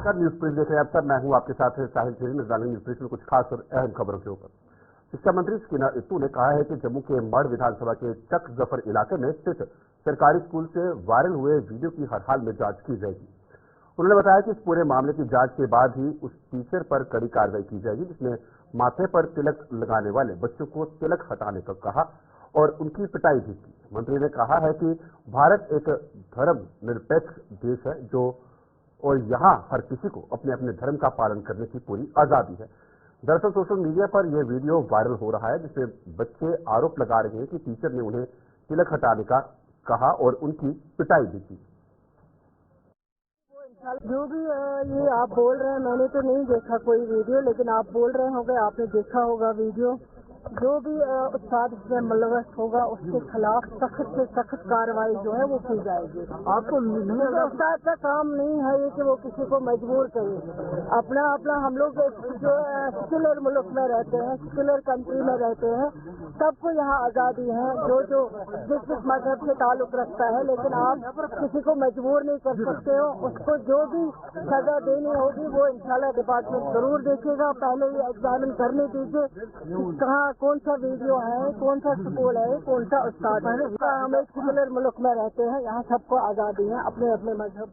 नमस्कार, news print देख रहे हैं आप सब। मैं हूं आपके साथ साहिल खेरी। न्यूज प्रिंट में कुछ खास और अहम खबरों के ऊपर। शिक्षा मंत्री स्कीना इत्तू ने कहा है कि जम्मू के मढ़ विधानसभा के चक जफर इलाके में स्थित सरकारी स्कूल से वायरल हुए वीडियो की हर हाल में जांच की जाएगी। उन्होंने बताया कि इस पूरे मामले की जांच के बाद ही उस टीचर पर कड़ी कार्रवाई की जाएगी जिसने माथे पर तिलक लगाने वाले बच्चों को तिलक हटाने का कहा और उनकी पिटाई भी की। मंत्री ने कहा है कि भारत एक धर्मनिरपेक्ष देश है और यहाँ हर किसी को अपने अपने धर्म का पालन करने की पूरी आजादी है। दरअसल सोशल मीडिया पर यह वीडियो वायरल हो रहा है जिसमें बच्चे आरोप लगा रहे हैं कि टीचर ने उन्हें तिलक हटाने का कहा और उनकी पिटाई भी की। जो भी ये आप बोल रहे हैं, मैंने तो नहीं देखा कोई वीडियो, लेकिन आप बोल रहे होंगे, आपने देखा होगा वीडियो। जो भी उत्साद इसमें मुलव्वस होगा उसके खिलाफ सख्त से सख्त कार्रवाई जो है वो की जाएगी। आपको उत्साद का काम नहीं है ये कि वो किसी को मजबूर करे। अपना अपना हम लोग जो सेक्युलर मुल्क में रहते हैं, सेक्युलर कंट्री में रहते हैं, सबको यहाँ आज़ादी है जो जिस मजहब से ताल्लुक रखता है, लेकिन आप किसी को मजबूर नहीं कर सकते हो। उसको जो भी सजा देनी होगी वो इंशाल्लाह डिपार्टमेंट जरूर देखेगा। पहले ये एग्जामिन करने दीजिए कहाँ कौन सा वीडियो है, कौन सा स्कूल है, कौन सा उस्ताद है। हम एक सेक्युलर मुल्क में रहते हैं, यहाँ सबको आज़ादी है अपने अपने मजहब।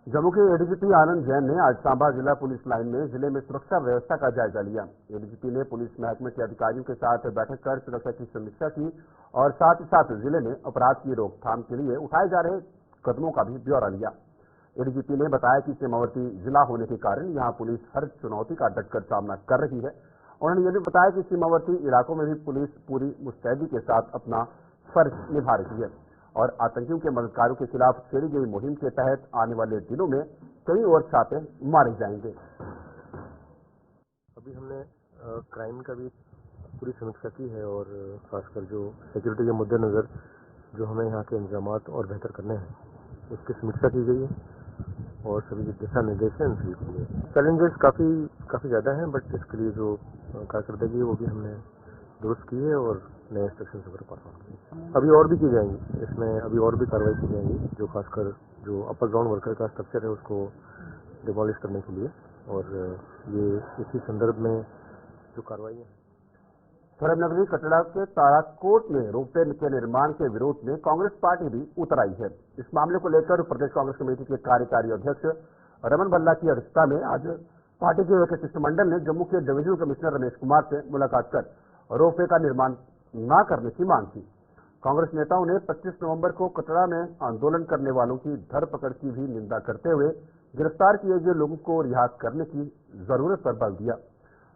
जम्मू के एडीजीपी आनंद जैन ने आज सांबा जिला पुलिस लाइन में जिले में सुरक्षा व्यवस्था का जायजा लिया। एडीजीपी ने पुलिस महकमे के अधिकारियों के साथ बैठक कर सुरक्षा की समीक्षा की और साथ ही साथ जिले में अपराध की रोकथाम के लिए उठाए जा रहे कदमों का भी ब्यौरा लिया। एडीजीपी ने बताया कि सीमावर्ती जिला होने के कारण यहाँ पुलिस हर चुनौती का डटकर सामना कर रही है। उन्होंने यह भी बताया कि सीमावर्ती इलाकों में भी पुलिस पूरी मुस्तैदी के साथ अपना फर्ज निभा रही है और आतंकियों के मददगारों के खिलाफ छेड़ी गई मुहिम के तहत आने वाले दिनों में कई और छापे मारे जाएंगे। अभी हमने क्राइम का भी पूरी समीक्षा की है और खासकर जो सिक्योरिटी के मद्देनजर जो हमें यहाँ के इंतजामात और बेहतर करने हैं उसकी समीक्षा की गई है और सभी दिशा निर्देश हैं उनके लिए। चैलेंजेस काफ़ी ज़्यादा हैं, बट इसके लिए जो कारकर्दगी है वो भी हमने दुरुस्त की है और नए इंस्ट्रक्शन वगैरह पास ऑन किए। अभी और भी की जाएंगी, इसमें अभी और भी कार्रवाई की जाएंगी जो खासकर जो अपर ग्राउंड वर्कर का स्ट्रक्चर है उसको डिमोलिश करने के लिए, और ये इसी संदर्भ में जो कार्रवाई है। धर्म नगरी कटरा के ताराकोट में रोपवे के निर्माण के विरोध में कांग्रेस पार्टी भी उतर आई है। इस मामले को लेकर प्रदेश कांग्रेस कमेटी के कार्यकारी अध्यक्ष रमन भल्ला की अध्यक्षता में आज पार्टी के एक शिष्टमंडल ने जम्मू के डिविजनल कमिश्नर रमेश कुमार से मुलाकात कर रोपवे का निर्माण न करने की मांग की। कांग्रेस नेताओं ने 25 नवंबर को कटरा में आंदोलन करने वालों की धरपकड़ की भी निंदा करते हुए गिरफ्तार किए गए लोगों को रिहा करने की जरूरत पर बल दिया।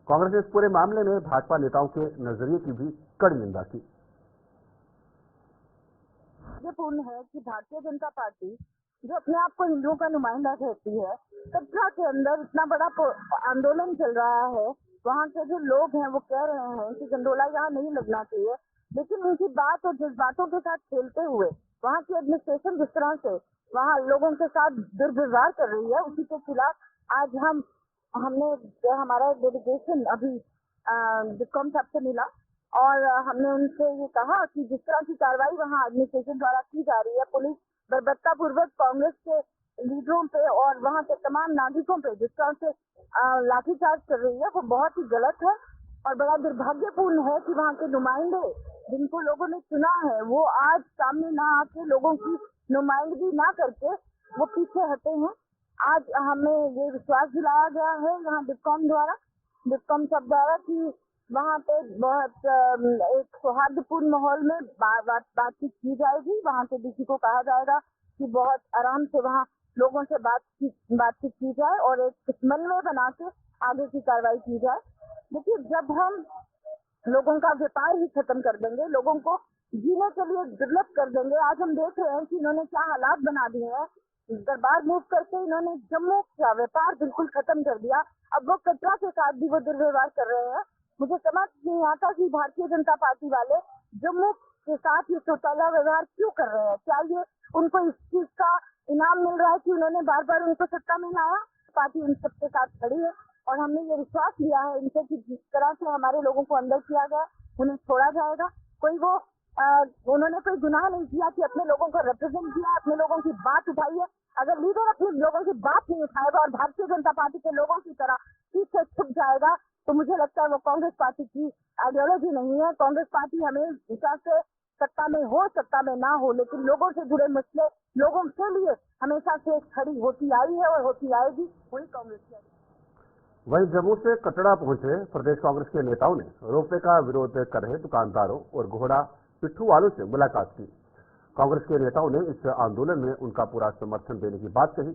कांग्रेस ने इस पूरे मामले में भाजपा नेताओं के नजरिए की भी कड़ी निंदा की। ये पूर्ण है कि भारतीय जनता पार्टी जो अपने आप को हिंदुओं का नुमाइंदा कहती है, कटरा के अंदर इतना बड़ा आंदोलन चल रहा है। वहाँ के जो लोग हैं वो कह रहे हैं कि गंडोला यहाँ नहीं लगना चाहिए, लेकिन उनकी बात और जज्बातों के साथ खेलते हुए वहाँ की एडमिनिस्ट्रेशन जिस तरह से वहाँ लोगों के साथ दुर्व्यवहार कर रही है, उसी के खिलाफ आज हमने हमारा डेलीगेशन अभी डिस्कॉम साहब से मिला और हमने उनसे ये कहा कि जिस तरह की कार्रवाई वहाँ एडमिनिस्ट्रेशन द्वारा की जा रही है, पुलिस बर्बरतापूर्वक कांग्रेस के लीडरों पे और वहाँ के तमाम नागरिकों पे जिस तरह से लाठीचार्ज कर रही है, वो बहुत ही गलत है और बड़ा दुर्भाग्यपूर्ण है कि वहाँ के नुमाइंदे जिनको लोगों ने चुना है वो आज सामने ना आके लोगों की नुमाइंदगी ना करके वो पीछे हटे हैं। आज हमें ये विश्वास दिलाया गया है यहाँ डिस्कॉम सब द्वारा कि वहाँ पे बहुत एक सौहार्दपूर्ण माहौल में बातचीत की जाएगी। वहाँ के डीसी को कहा जाएगा कि बहुत आराम से वहाँ लोगों से बातचीत की जाए और एक समन्वय बना के आगे की कार्रवाई की जाए। देखिए, जब हम लोगों का व्यापार ही खत्म कर देंगे, लोगों को जीने के लिए दुर्लभ कर देंगे। आज हम देख रहे हैं कि इन्होंने क्या हालात बना दिए हैं। दरबार मूव करके इन्होंने जम्मू का व्यापार बिल्कुल खत्म कर दिया। अब वो कटरा के साथ भी वो दुर्व्यवहार कर रहे हैं। मुझे समझ नहीं आता कि भारतीय जनता पार्टी वाले जम्मू के साथ ये चौटाला व्यवहार क्यों कर रहे हैं। क्या ये उनको इस चीज का इनाम मिल रहा है कि उन्होंने बार बार उनको सत्ता में लाया। पार्टी उन सबके साथ खड़ी है और हमने ये विश्वास लिया है इनसे कि जिस तरह से हमारे लोगों को अंदर किया गया उन्हें छोड़ा जाएगा। उन्होंने कोई गुनाह नहीं किया कि अपने लोगों को रिप्रेजेंट किया, अपने लोगों की बात उठाई है। अगर लीडर अपने लोगों की बात नहीं उठाएगा और भारतीय जनता पार्टी के लोगों की तरह पीछे छुप जाएगा तो मुझे लगता है वो कांग्रेस पार्टी की आइडियोलॉजी नहीं है। कांग्रेस पार्टी हमेशा से सत्ता में हो, सत्ता में ना हो, लेकिन लोगों से जुड़े मसले लोगों के लिए हमेशा से खड़ी होती आई है और होती आएगी, वही कांग्रेस की। वहीं जम्मू से कटड़ा पहुंचे प्रदेश कांग्रेस के नेताओं ने रोपवे का विरोध कर रहे दुकानदारों और घोड़ा पिट्ठू वालों से मुलाकात की। कांग्रेस के नेताओं ने इस आंदोलन में उनका पूरा समर्थन देने की बात कही।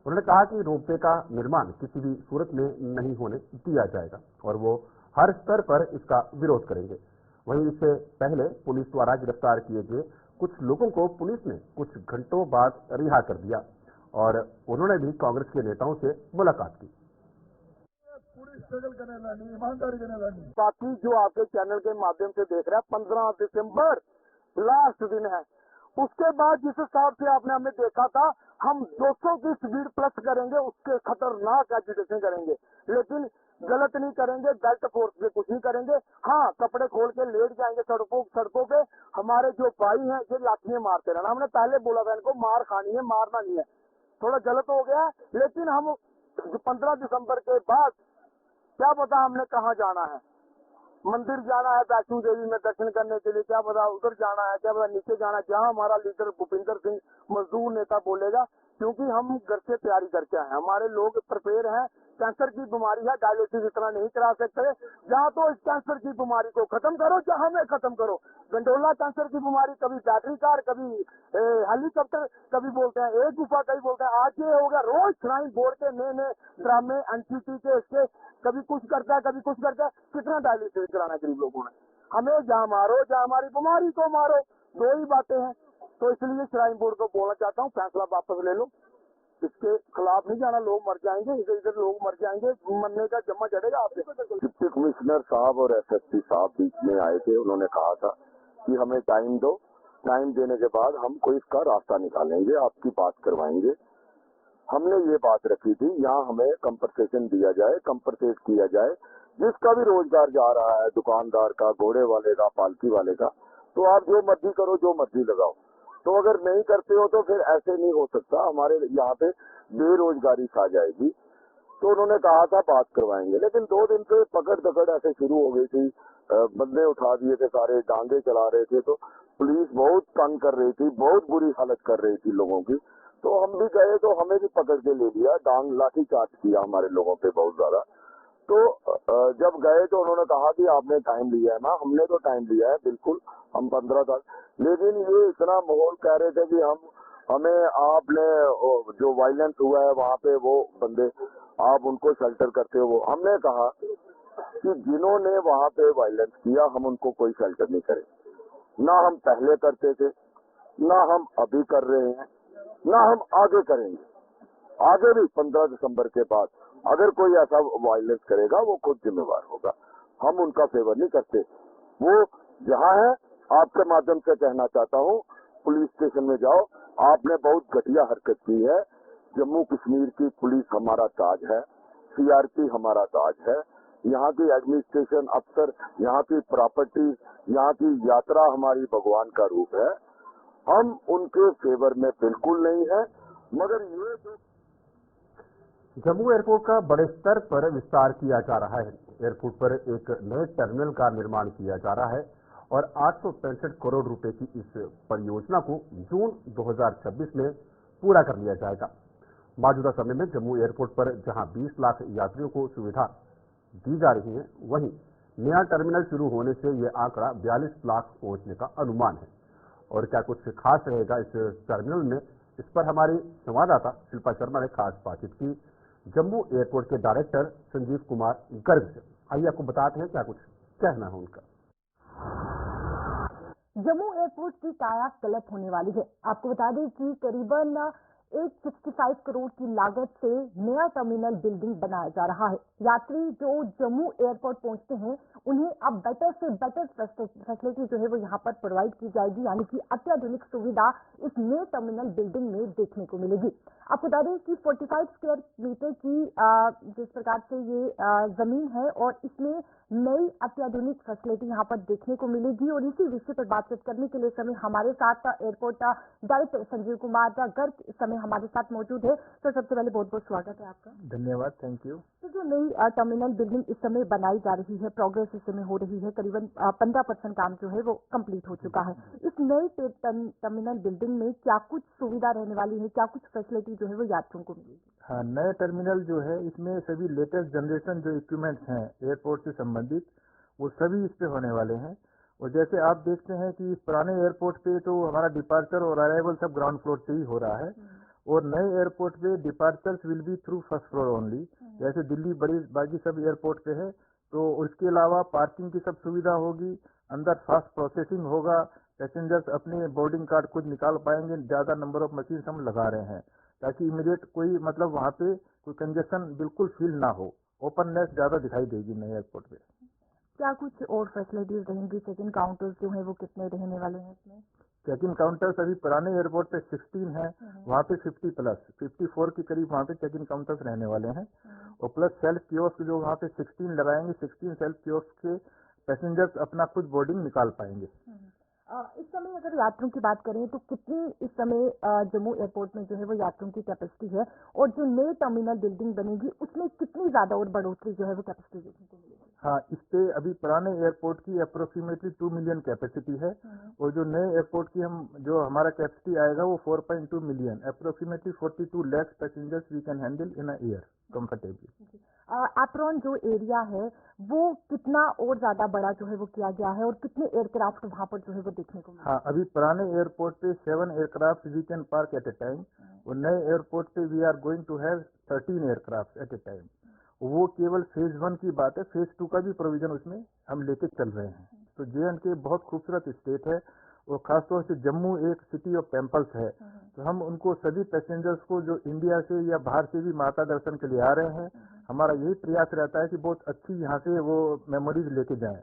उन्होंने कहा कि रोपवे का निर्माण किसी भी सूरत में नहीं होने दिया जाएगा और वो हर स्तर पर इसका विरोध करेंगे। वहीं इससे पहले पुलिस द्वारा गिरफ्तार किए गए कुछ लोगों को पुलिस ने कुछ घंटों बाद रिहा कर दिया और उन्होंने भी कांग्रेस के नेताओं से मुलाकात की। बाकी जो आपके चैनल के माध्यम से देख रहा है, 15 दिसंबर लास्ट दिन है। उसके बाद जिस हिसाब से आपने हमें देखा था, हम 200 की स्पीड प्लस करेंगे, उसके खतरनाक एजुटेशन करेंगे, लेकिन गलत नहीं करेंगे, बेल्ट फोर्स पे कुछ नहीं करेंगे। हाँ, कपड़े खोल के लेट जाएंगे सड़कों पे। हमारे जो भाई हैं ये लाठियां मारते रहना। हमने पहले बोला था इनको मार खानी है, मारना नहीं है। थोड़ा गलत हो गया, लेकिन हम 15 दिसंबर के बाद क्या पता हमने कहाँ जाना है। मंदिर जाना है वैष्णो देवी में दर्शन करने के लिए, क्या पता उधर जाना है, क्या पता नीचे जाना है, जहाँ हमारा लीडर भूपिंदर सिंह मजदूर नेता बोलेगा, क्योंकि हम घर से तैयारी करके आए हैं। हमारे लोग प्रिपेयर हैं। कैंसर की बीमारी है, डायलिसिस इतना नहीं करा सकते। जहाँ तो इस कैंसर की बीमारी को खत्म करो, जहाँ में खत्म करो। गंडोला कैंसर की बीमारी, कभी बैटरी कार, कभी हेलीकॉप्टर, कभी बोलते हैं एक गुफा, कभी बोलते हैं आज ये हो गया। रोज श्राइन बोर्ड के नए नए ड्रामे एनसीटी के इसके, कभी कुछ करता है, कभी कुछ करता है। कितना डायलिसिस कराना गरीब लोगों ने। हमें जहाँ मारो, जहाँ हमारी बीमारी को मारो, दो ही बातें हैं। तो इसलिए श्राइन बोर्ड को बोलना चाहता हूँ, फैसला वापस ले लो। इसके खिलाफ नहीं जाना, लोग मर जाएंगे, इधर इधर लोग मर जाएंगे, मरने का जमा चढ़ेगा आपसे। डिप्टी कमिश्नर साहब और एसएसपी साहब बीच में आए थे। उन्होंने कहा था कि हमें टाइम दो, टाइम देने के बाद हम कोई इसका रास्ता निकालेंगे, आपकी बात करवाएंगे। हमने ये बात रखी थी, यहाँ हमें कंपनसेशन दिया जाए, कंपनसेट किया जाए। जिसका भी रोजगार जा रहा है, दुकानदार का, घोड़े वाले का, पालकी वाले का, तो आप जो मर्जी करो, जो मर्जी लगाओ। तो अगर नहीं करते हो तो फिर ऐसे नहीं हो सकता, हमारे यहाँ पे बेरोजगारी छा जाएगी। तो उन्होंने कहा था बात करवाएंगे, लेकिन 2 दिन से पकड़ दकड़ ऐसे शुरू हो गई थी। बंदे उठा दिए थे, सारे डांगे चला रहे थे। तो पुलिस बहुत तंग कर रही थी, बहुत बुरी हालत कर रही थी लोगों की। तो हम भी गए तो हमें भी पकड़ के ले लिया, डांग लाठी चार्ज किया हमारे लोगों पे बहुत ज्यादा। तो जब गए तो उन्होंने कहा कि आपने टाइम लिया है ना। हमने तो टाइम लिया है बिल्कुल, हम 15 तक, लेकिन ये इतना माहौल कह रहे थे कि हमें आपने जो वायलेंस हुआ है वहाँ पे वो बंदे आप उनको शेल्टर करते हो। हमने कहा कि जिन्होंने वहाँ पे वायलेंस किया हम उनको कोई शेल्टर नहीं करें। ना हम पहले करते थे, ना हम अभी कर रहे हैं, ना हम आगे करेंगे। आगे भी 15 दिसंबर के बाद अगर कोई ऐसा वायलेंस करेगा वो खुद जिम्मेवार होगा। हम उनका फेवर नहीं करते। वो जहाँ है, आपके माध्यम से कहना चाहता हूँ, पुलिस स्टेशन में जाओ। आपने बहुत घटिया हरकत की है। जम्मू कश्मीर की पुलिस हमारा ताज है, सीआरपी हमारा ताज है। यहाँ की एडमिनिस्ट्रेशन अफसर, यहाँ की प्रॉपर्टी, यहाँ की यात्रा हमारी भगवान का रूप है। हम उनके फेवर में बिल्कुल नहीं है। मगर ये जो जम्मू एयरपोर्ट का बड़े स्तर पर विस्तार किया जा रहा है। एयरपोर्ट पर एक नए टर्मिनल का निर्माण किया जा रहा है और 865 करोड़ रुपए की इस परियोजना को जून 2026 में पूरा कर लिया जाएगा। मौजूदा समय में जम्मू एयरपोर्ट पर जहां 20 लाख यात्रियों को सुविधा दी जा रही है, वहीं नया टर्मिनल शुरू होने से यह आंकड़ा 42 लाख पहुंचने का अनुमान है। और क्या कुछ खास रहेगा इस टर्मिनल में, इस पर हमारी संवाददाता शिल्पा शर्मा ने खास बातचीत की जम्मू एयरपोर्ट के डायरेक्टर संजीव कुमार गर्ग से। आइए आपको बताते हैं क्या कुछ कहना है उनका। जम्मू एयरपोर्ट की काया कल्प होने वाली है। आपको बता दें कि करीबन 865 करोड़ की लागत से नया टर्मिनल बिल्डिंग बनाया जा रहा है। यात्री जो जम्मू एयरपोर्ट पहुंचते हैं उन्हें अब बेटर से बेटर फैसिलिटी जो है वो यहाँ पर प्रोवाइड की जाएगी, यानी कि अत्याधुनिक सुविधा इस नए टर्मिनल बिल्डिंग में देखने को मिलेगी। आपको बता दें कि 45 स्क्वायर मीटर की जिस प्रकार से ये जमीन है और इसमें नई अत्याधुनिक फैसिलिटी यहाँ पर देखने को मिलेगी। और इसी विषय पर बातचीत करने के लिए इस समय हमारे साथ एयरपोर्ट डायरेक्टर संजीव कुमार गर्ग इस समय हमारे साथ मौजूद है। तो सबसे पहले बहुत बहुत स्वागत है आपका। धन्यवाद, थैंक यू। तो जो नई टर्मिनल बिल्डिंग इस समय बनाई जा रही है, प्रोग्रेस इस समय हो रही है, करीबन 15% काम जो है वो कंप्लीट हो चुका है। इस नई टर्मिनल बिल्डिंग में क्या कुछ सुविधा रहने वाली है, क्या कुछ फैसिलिटी जो है वो यात्रियों को मिलेगी? हाँ, नए टर्मिनल जो है इसमें सभी लेटेस्ट जनरेशन जो इक्विपमेंट्स हैं एयरपोर्ट से संबंधित वो सभी इस पे होने वाले हैं। और जैसे आप देखते हैं कि इस पुराने एयरपोर्ट पे तो हमारा डिपार्चर और अराइवल सब ग्राउंड फ्लोर से ही हो रहा है, और नए एयरपोर्ट पे departures will be through first floor only. जैसे दिल्ली बड़ी बाकी सब एयरपोर्ट पे है, तो उसके अलावा पार्किंग की सब सुविधा होगी, अंदर फास्ट प्रोसेसिंग होगा, पैसेंजर्स अपने बोर्डिंग कार्ड खुद निकाल पाएंगे। ज्यादा नंबर ऑफ मशीन हम लगा रहे हैं ताकि इमीडिएट कोई मतलब वहाँ पे कोई कंजेशन बिल्कुल फील ना हो। ओपननेस ज्यादा दिखाई देगी नए एयरपोर्ट पे। क्या कुछ और फैसिलिटीज रहेंगी? चेक इन काउंटर्स जो है वो कितने रहने वाले हैं इसमें? चेक इन काउंटर्स अभी पुराने एयरपोर्ट पे 16 है, वहाँ पे 50 प्लस 54 के करीब वहाँ पे चेक इन काउंटर्स रहने वाले हैं। और प्लस सेल्फ कियोस्क जो वहाँ पे 16 लगाएंगे, 16 सेल्फ कियोस्क के पैसेंजर्स अपना खुद बोर्डिंग निकाल पाएंगे। इस समय अगर यात्रियों की बात करें तो कितनी इस समय जम्मू एयरपोर्ट में जो है वो यात्रियों की कैपेसिटी है, और जो नई टर्मिनल बिल्डिंग बनेगी उसमें कितनी ज्यादा और बढ़ोतरी जो है वो कैपेसिटी देखने को मिलेगी? हाँ, इस पे अभी पुराने एयरपोर्ट की अप्रोक्सीमेटली 2 मिलियन कैपेसिटी है, और जो नए एयरपोर्ट की जो हमारा कैपेसिटी आएगा वो 4.2 million, approximately 42 lakh passengers we can handle in a year comfortably. Apron जो एरिया है वो कितना और ज्यादा बड़ा जो है वो किया गया है, और कितने एयरक्राफ्ट वहाँ पर जो है वो देखने को मिलेगा? हाँ, अभी पुराने एयरपोर्ट पे 7 aircraft we can park at a time, और नए एयरपोर्ट पे we are going to have 13 aircraft at a time. वो केवल फेज 1 की बात है, फेज 2 का भी प्रोविजन उसमें हम लेके चल रहे हैं। तो JNK बहुत खूबसूरत स्टेट है, और खासतौर से जम्मू एक सिटी ऑफ टेम्पल्स है, तो हम उनको सभी पैसेंजर्स को जो इंडिया से या बाहर से भी माता दर्शन के लिए आ रहे हैं, हमारा यही प्रयास रहता है कि बहुत अच्छी यहाँ से वो मेमोरीज लेके जाएं।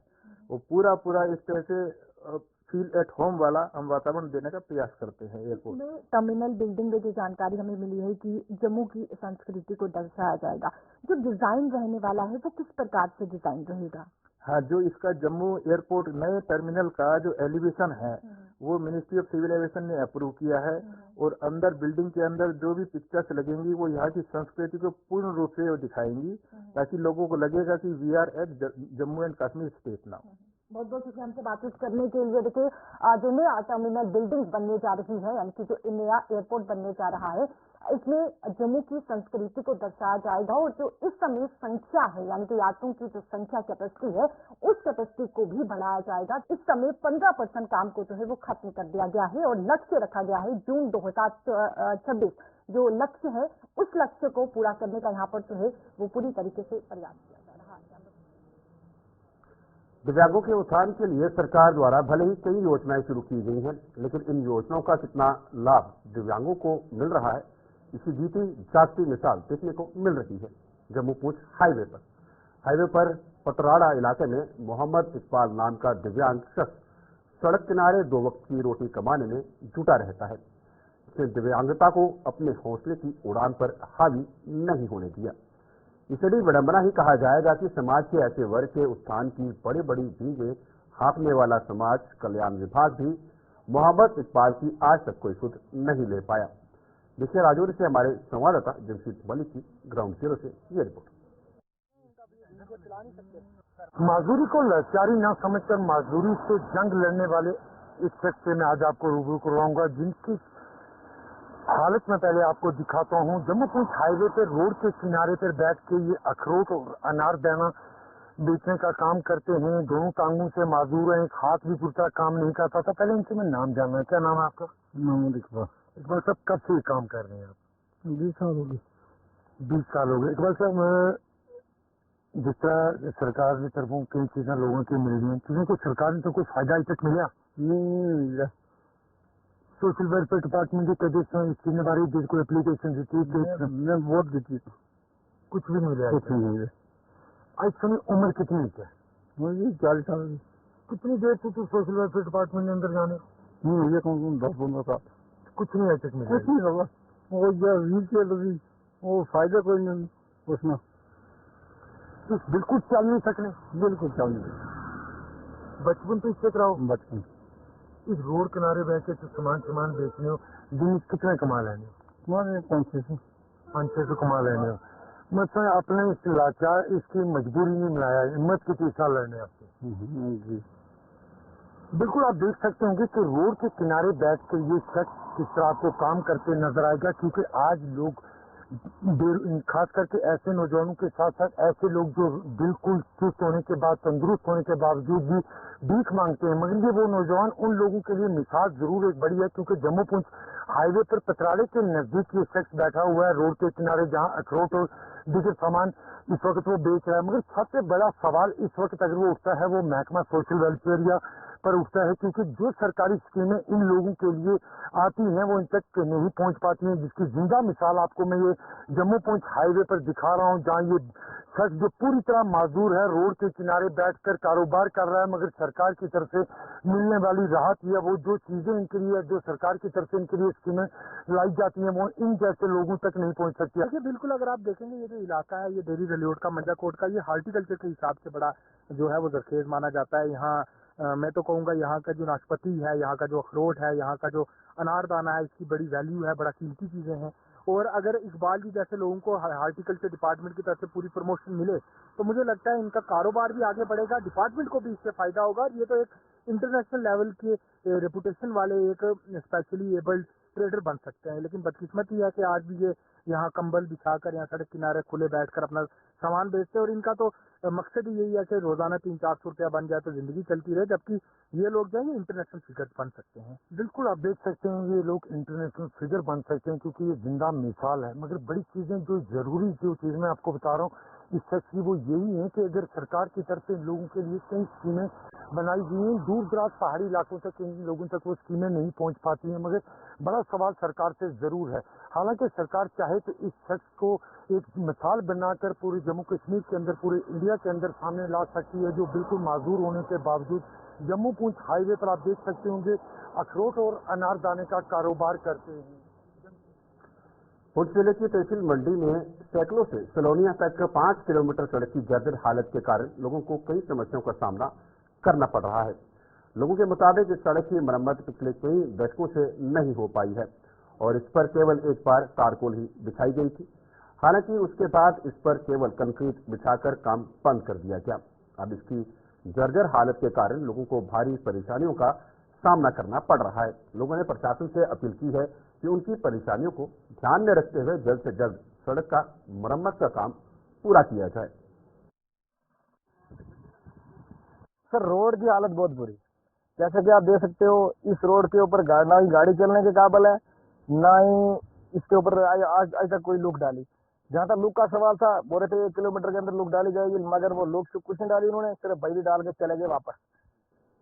वो पूरा इस तरह से फील एट होम वाला हम वातावरण देने का प्रयास करते हैं एयरपोर्ट में। टर्मिनल बिल्डिंग में जो जानकारी हमें मिली है कि जम्मू की संस्कृति को दर्शाया जाएगा, जो डिजाइन रहने वाला है वो किस प्रकार से डिजाइन रहेगा? हाँ, जो इसका जम्मू एयरपोर्ट नए टर्मिनल का जो एलिवेशन है वो मिनिस्ट्री ऑफ सिविल एविएशन ने अप्रूव किया है, और अंदर बिल्डिंग के अंदर जो भी पिक्चर्स लगेंगी वो यहाँ की संस्कृति को पूर्ण रूप से वो दिखाएंगी, ताकि लोगों को लगेगा कि we are at Jammu and Kashmir state now. बहुत बहुत शुक्रिया हमसे बातचीत करने के लिए। देखिए, जो नया टर्मिनल बिल्डिंग बनने जा रही है, यानी कि जो नया एयरपोर्ट बनने जा रहा है, इसमें जम्मू की संस्कृति को दर्शाया जाएगा, और जो इस समय संख्या है यानी कि यात्रियों की जो संख्या कैपेसिटी है उस कैपेसिटी को भी बढ़ाया जाएगा। इस समय 15% काम को जो है वो खत्म कर दिया गया है, और लक्ष्य रखा गया है जून 2026 जो लक्ष्य है उस लक्ष्य को पूरा करने का यहाँ पर जो है वो पूरी तरीके से प्रयास किया जा रहा है। दिव्यांगों के उत्थान के लिए सरकार द्वारा भले ही कई योजनाएं शुरू की गई हैं, लेकिन इन योजनाओं का कितना लाभ दिव्यांगों को मिल रहा है, इसी जीती जागती मिसाल देखने को मिल रही है जम्मू पूंछ हाईवे पर पटराड़ा इलाके में मोहम्मद इकबाल नाम का दिव्यांग शख्स सड़क किनारे 2 वक्त की रोटी कमाने में जुटा रहता है। इसने दिव्यांगता को अपने हौसले की उड़ान पर हावी नहीं होने दिया। इसे भी विडंबना ही कहा जाएगा कि समाज के ऐसे वर्ग के उत्थान की बड़ी बड़ी दीगे हाँकने वाला समाज कल्याण विभाग भी मोहम्मद इकबाल की आज तक कोई सुध नहीं ले पाया। देखिए राजौरी से हमारे संवाददाता जमशीद मलिक की ग्राउंड जीरो से ये रिपोर्ट। मजदूरी को लाचारी न समझकर मजदूरी से जंग लड़ने वाले इस शख्स से मैं आज आपको रूबरू करवाऊंगा, जिनकी हालत में पहले आपको दिखाता हूँ। जम्मू पूंछ हाईवे पर रोड के किनारे पर बैठ के ये अखरोट और अनार दाना बेचने का काम करते हैं। दोनों टांगों से मजदूर हैं, एक हाथ भी पूरा काम नहीं करता था। पहले इनसे मैं नाम जानना है, क्या नाम है आपका? मोहम्मद इकबाल। इकबाल साहब, कब से ये काम कर रहे हैं आप? 20 साल हो गए। 20 साल हो गए। इकबाल साहब, जिस तरह सरकार की तरफों कई चीजें लोगों की मिल रही हैं, चीजों को सरकार ने तो कोई फायदा अभी तक मिला नहीं? सोशल वेलफेयर डिपार्टमेंट के प्रदेश में इसके बारे में कोई एप्लीकेशन दी थी? वोट दी थी, कुछ भी नहीं मिला। कुछ नहीं मिले। आज समय उम्र कितनी है? मुझे 40 साल। कितनी देर से तो सोशल वेलफेयर डिपार्टमेंट के अंदर जाने? मुझे कौन 10-15 साल। कुछ नहीं आज तक मिला। कुछ नहीं होगा। वो जो व्हीलचेयर भी वो फायदा कोई नहीं उसमें, बिल्कुल चल नहीं सकने। बिल्कुल चल नहीं। बचपन तो इससे रहो। बचपन इस रोड किनारे बैठ के सामान बेचने हो, दिन में कितने कमा लेने हो? हमारे 500 कमा लेने हो। मतलब अपने इस लाचार इसकी मजबूरी नहीं मिलाया, हिम्मत की तीसरा लड़ने आपकी। जी। बिल्कुल आप देख सकते होंगे कि रोड के किनारे बैठ के ये शख्स किस तरह आपको काम करते नजर आएगा, क्योंकि आज लोग खास करके ऐसे नौजवानों के साथ साथ ऐसे लोग जो बिल्कुल चुस्त होने के बाद, तंदुरुस्त होने के बावजूद भी भीख मांगते हैं, मगर ये वो नौजवान उन लोगों के लिए मिसाल जरूर एक बड़ी है, क्योंकि जम्मू पुंछ हाईवे पर पतराड़े के नजदीक ये शख्स बैठा हुआ है रोड के किनारे, जहां अखरोट और दीगर सामान इस वक्त वो बेच रहा है। मगर सबसे बड़ा सवाल इस वक्त अगर वो उठता है वो महकमा सोशल वेलफेयर या पर उठता है, क्योंकि जो सरकारी स्कीमें इन लोगों के लिए आती हैं वो इन तक नहीं पहुंच पाती हैं, जिसकी जिंदा मिसाल आपको मैं ये जम्मू पुंछ हाईवे पर दिखा रहा हूं, जहां ये शख्स जो पूरी तरह माजूर है रोड के किनारे बैठकर कारोबार कर रहा है, मगर सरकार की तरफ से मिलने वाली राहत या वो जो चीजें इनके लिए, जो सरकार की तरफ से इनके लिए स्कीमें लाई जाती हैं, वो इन जैसे लोगों तक नहीं पहुंच सकती। देखिए बिल्कुल, अगर आप देखेंगे ये जो इलाका है, ये डेरी रलियोट का, मंजाकोट का, ये हार्टिकल्चर के हिसाब से बड़ा जो है वो जरखेज माना जाता है। यहाँ मैं तो कहूँगा यहाँ का जो नाशपाती है, यहाँ का जो अखरोट है, यहाँ का जो अनारदाना है, इसकी बड़ी वैल्यू है, बड़ा कीमती चीजें हैं। और अगर इकबाल जी जैसे लोगों को हार्टिकल्चर डिपार्टमेंट की तरफ से पूरी प्रमोशन मिले तो मुझे लगता है इनका कारोबार भी आगे बढ़ेगा, डिपार्टमेंट को भी इससे फायदा होगा, और ये तो एक इंटरनेशनल लेवल के रेपुटेशन वाले एक स्पेशली एबल्ड ट्रेडर बन सकते हैं। लेकिन बदकिस्मती है कि आज भी ये यहाँ कंबल बिछाकर यहाँ सड़क किनारे खुले बैठकर अपना सामान बेचते हैं, और इनका तो मकसद ही यही है कि रोजाना 300-400 रुपया बन जाए तो जिंदगी चलती रहे, जबकि ये लोग जो है इंटरनेशनल फिगर बन सकते हैं। बिल्कुल आप देख सकते हैं ये लोग इंटरनेशनल फिगर बन सकते हैं, क्योंकि ये जिंदा मिसाल है। मगर बड़ी चीजें जो जरूरी जो चीज मैं आपको बता रहा हूँ इस शख्स की, वो यही है कि अगर सरकार की तरफ से इन लोगों के लिए कई स्कीमें बनाई गई हैं, दूर दराज पहाड़ी इलाकों तक इन लोगों तक वो स्कीमें नहीं पहुंच पाती हैं, मगर बड़ा सवाल सरकार से जरूर है। हालांकि सरकार चाहे तो इस शख्स को एक मिसाल बनाकर पूरे जम्मू कश्मीर के अंदर, पूरे इंडिया के अंदर सामने ला सकती है, जो बिल्कुल माजूर होने के बावजूद जम्मू पुंछ हाईवे पर आप देख सकते होंगे अखरोट और अनारदाने का कारोबार करते हैं। पुंछ जिले की तहसील मंडी में सैकड़ों से सलोनिया तक 5 किलोमीटर सड़क की जर्जर हालत के कारण लोगों को कई समस्याओं का सामना करना पड़ रहा है। लोगों के मुताबिक इस सड़क की मरम्मत पिछले कई दशकों से नहीं हो पाई है और इस पर केवल एक बार तारकोल ही बिछाई गई थी। हालांकि उसके बाद इस पर केवल कंक्रीट बिछाकर काम बंद कर दिया गया। अब इसकी जर्जर हालत के कारण लोगों को भारी परेशानियों का सामना करना पड़ रहा है। लोगों ने प्रशासन से अपील की है कि उनकी परेशानियों को ध्यान में रखते हुए जल्द से जल्द सड़क का मरम्मत का काम पूरा किया जाए। सर, रोड की हालत बहुत बुरी, जैसे कि आप देख सकते हो इस रोड के ऊपर ना ही गाड़ी चलने के काबिल है, ना ही इसके ऊपर आज तक कोई लुक डाली। जहाँ तक लुक का सवाल था, बोल रहे थे 1 किलोमीटर के अंदर लुक डाली जाएगी, मगर वो लुक कुछ नहीं डाली उन्होंने, सिर्फ बजरी डाल के चले गए वापस।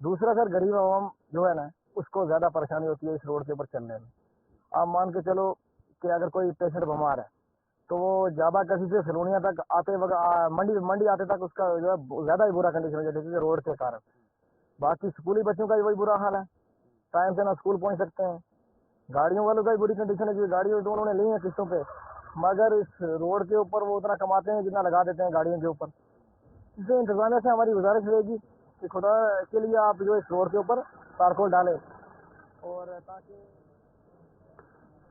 दूसरा सर, गरीब आवाम जो है ना, उसको ज्यादा परेशानी होती है इस रोड के ऊपर चलने में। आप मान के चलो कि अगर कोई पेशेंट बीमार है तो वो जाबा कसी से सलोनिया तक आते वक्त मंडी आते तक उसका जो है ज्यादा ही बुरा कंडीशन हो जाती है रोड के कारण। बाकी स्कूली बच्चों का भी वही बुरा हाल है, टाइम से ना स्कूल पहुंच सकते हैं। गाड़ियों वालों का भी बुरी कंडीशन है, क्योंकि गाड़ियों दोनों ने ली है किस्तों पे, मगर इस रोड के ऊपर वो उतना कमाते हैं जितना लगा देते हैं गाड़ियों के ऊपर। इससे इंतजामिया से हमारी गुजारिश रहेगी कि खुदा के लिए आप जो इस रोड के ऊपर तारकोल डालें, और ताकि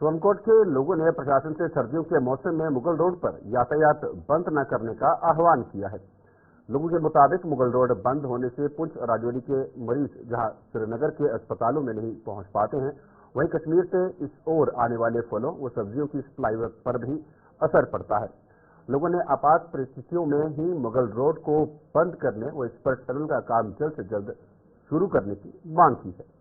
सोनकोट के लोगों ने प्रशासन से सर्दियों के मौसम में मुगल रोड पर यातायात बंद न करने का आह्वान किया है। लोगों के मुताबिक मुगल रोड बंद होने से पुंछ और राजौरी के मरीज जहां श्रीनगर के अस्पतालों में नहीं पहुंच पाते हैं, वहीं कश्मीर से इस ओर आने वाले फलों व सब्जियों की सप्लाई पर भी असर पड़ता है। लोगों ने आपात परिस्थितियों में ही मुगल रोड को बंद करने व इस पर टनल का काम जल्द से जल्द शुरू करने की मांग की है।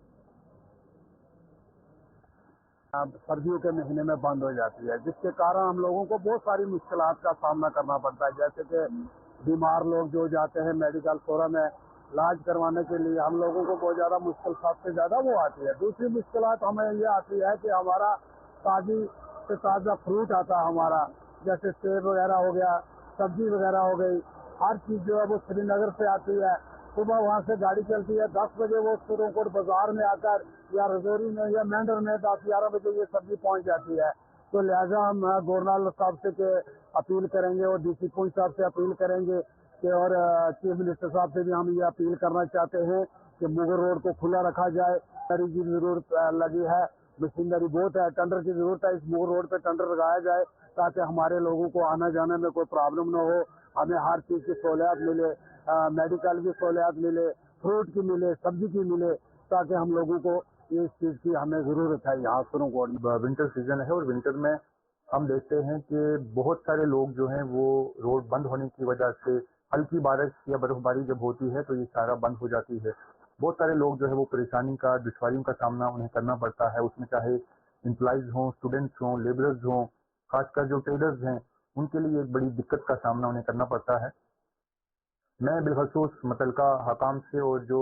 सर्दियों के महीने में बंद हो जाती है, जिसके कारण हम लोगों को बहुत सारी मुश्किलात का सामना करना पड़ता है। जैसे कि बीमार लोग जो जाते हैं मेडिकल फोरम में इलाज करवाने के लिए, हम लोगों को बहुत ज़्यादा मुश्किल सबसे ज़्यादा वो आती है। दूसरी मुश्किलात हमें ये आती है कि हमारा ताज़ी से ताज़ा फ्रूट आता है हमारा, जैसे सेब वगैरह हो गया, सब्जी वगैरह हो गई, हर चीज़ जो है वो श्रीनगर से आती है। सुबह वहाँ से गाड़ी चलती है, 10 बजे वो सोनकोट बाजार में आकर या रजौरी में या मेंढर में 10-11 बजे ये सब्जी पहुँच जाती है। तो लिहाजा हम गवर्नर साहब से अपील करेंगे और डीसी पुंछ साहब से अपील करेंगे कि और चीफ मिनिस्टर साहब से भी हम ये अपील करना चाहते हैं कि मुगल रोड को खुला रखा जाए। मशीनरी की जरूरत लगी है, मशीनरी बहुत है, टेंडर की जरूरत है। इस मुगल रोड पे टेंडर लगाया जाए ताकि हमारे लोगों को आने जाने में कोई प्रॉब्लम न हो, हमें हर चीज़ की सहूलियत मिले, मेडिकल की सहूलियत मिले, फ्रूट की मिले, सब्जी की मिले, ताकि हम लोगों को इस चीज़ की हमें ज़रूरत है। यहाँ सुरंग विंटर सीजन है और विंटर में हम देखते हैं कि बहुत सारे लोग जो हैं वो रोड बंद होने की वजह से, हल्की बारिश या बर्फबारी जब होती है तो ये सारा बंद हो जाती है। बहुत सारे लोग जो है वो परेशानी का, दुश्वारियों का सामना उन्हें करना पड़ता है। उसमें चाहे एम्प्लॉइज हों, स्टूडेंट्स हों, लेबरर्स हों, खासकर जो ट्रेडर्स हैं, उनके लिए एक बड़ी दिक्कत का सामना उन्हें करना पड़ता है। मैं बिलखसूस मुतल्लिका हकाम से और जो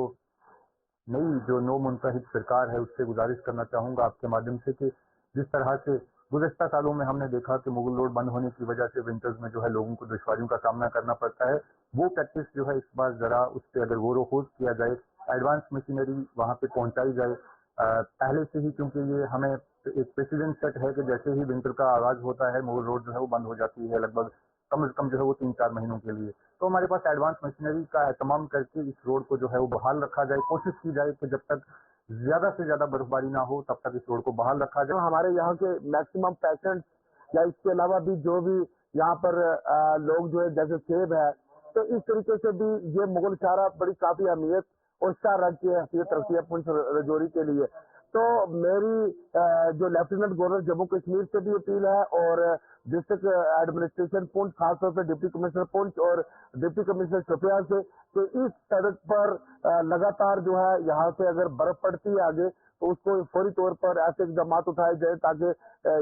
नई जो नौ मुंतहिद सरकार है उससे गुजारिश करना चाहूँगा आपके माध्यम से कि जिस तरह से गुज़श्ता सालों में हमने देखा कि मुगल रोड बंद होने की वजह से विंटर्स में जो है लोगों को दुश्वारियों का सामना करना पड़ता है, वो प्रैक्टिस जो है इस बार ज़रा उस पर अगर गौर व खोज किया जाए, एडवांस मशीनरी वहाँ पे पहुँचाई जाए पहले से ही, क्योंकि ये हमें एक प्रेसिडेंट सेट है कि जैसे ही विंटर का आगाज़ होता है मुगल रोड जो है वो बंद हो जाती है, लगभग कम से कम जो है वो 3-4 महीनों के लिए। तो हमारे पास एडवांस मशीनरी का एहतमाम करके इस रोड को जो है वो बहाल रखा जाए। कोशिश की जाए कि जब तक ज्यादा से ज्यादा बर्फबारी ना हो तब तक इस रोड को बहाल रखा जाए। हमारे यहाँ के मैक्सिमम पेशेंट्स या इसके अलावा भी जो भी यहाँ पर लोग जो है जैसे सेब है, तो इस तरीके से भी ये मुगल शाहरा बड़ी काफी अहमियत और शाह राज्य की हैसियत रखती है पुंछ रजौरी के लिए। तो मेरी जो लेफ्टिनेंट गवर्नर जम्मू कश्मीर से भी अपील है और डिस्ट्रिक्ट एडमिनिस्ट्रेशन पुंछ, खासतौर से डिप्टी कमिश्नर पुंछ और डिप्टी कमिश्नर शोपियां से, तो इस सड़क पर लगातार जो है यहाँ से अगर बर्फ पड़ती है आगे तो उसको फौरी तौर पर ऐसे इकदाम उठाए जाए ताकि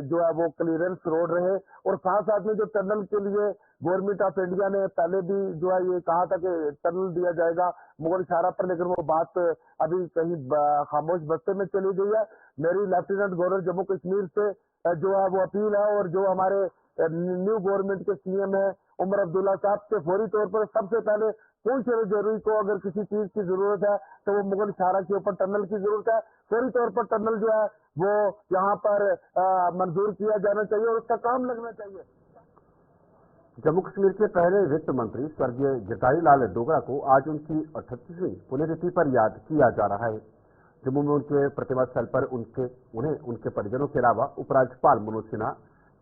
जो है वो क्लियरेंस रोड रहे। और साथ साथ में जो टनल के लिए गवर्नमेंट ऑफ इंडिया ने पहले भी जो है ये कहा था कि टनल दिया जाएगा मुगल शाहरा पर, लेकिन वो बात अभी कहीं खामोश बस्ते में चली गई है। मेरी लेफ्टिनेंट गवर्नर जम्मू कश्मीर से जो है वो अपील है और जो हमारे न्यू गवर्नमेंट के सीएम है उमर अब्दुल्ला साहब से फौरी तौर पर सबसे पहले पुंछ रजौरी को अगर किसी चीज की जरूरत है तो वो मुगल शाहरा के ऊपर टनल की जरूरत है। फौरी तौर पर टनल जो है वो यहाँ पर मंजूर किया जाना चाहिए और उसका काम लगना चाहिए। जम्मू कश्मीर के पहले वित्त मंत्री स्वर्गीय गिरधारी लाल डोगरा को आज उनकी 38वीं पुण्यतिथि पर याद किया जा रहा है। जम्मू में उनके प्रतिमा स्थल पर उन्हें उनके परिजनों के अलावा उपराज्यपाल मनोज सिन्हा,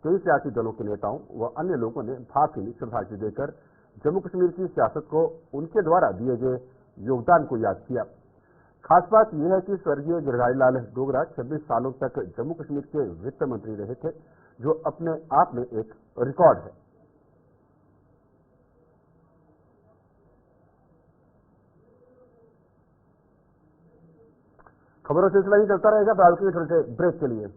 कई सियासी दलों के नेताओं व अन्य लोगों ने भावभीनी श्रद्धांजलि देकर जम्मू कश्मीर की सियासत को उनके द्वारा दिए गए योगदान को याद किया। खास बात यह है कि स्वर्गीय गिरधारी लाल डोगरा 26 सालों तक जम्मू कश्मीर के वित्त मंत्री रहे थे, जो अपने आप में एक रिकॉर्ड है। खबरों का सिलसिला ही चलता रहेगा, फिलहाल के लिए छोटे ब्रेक के लिए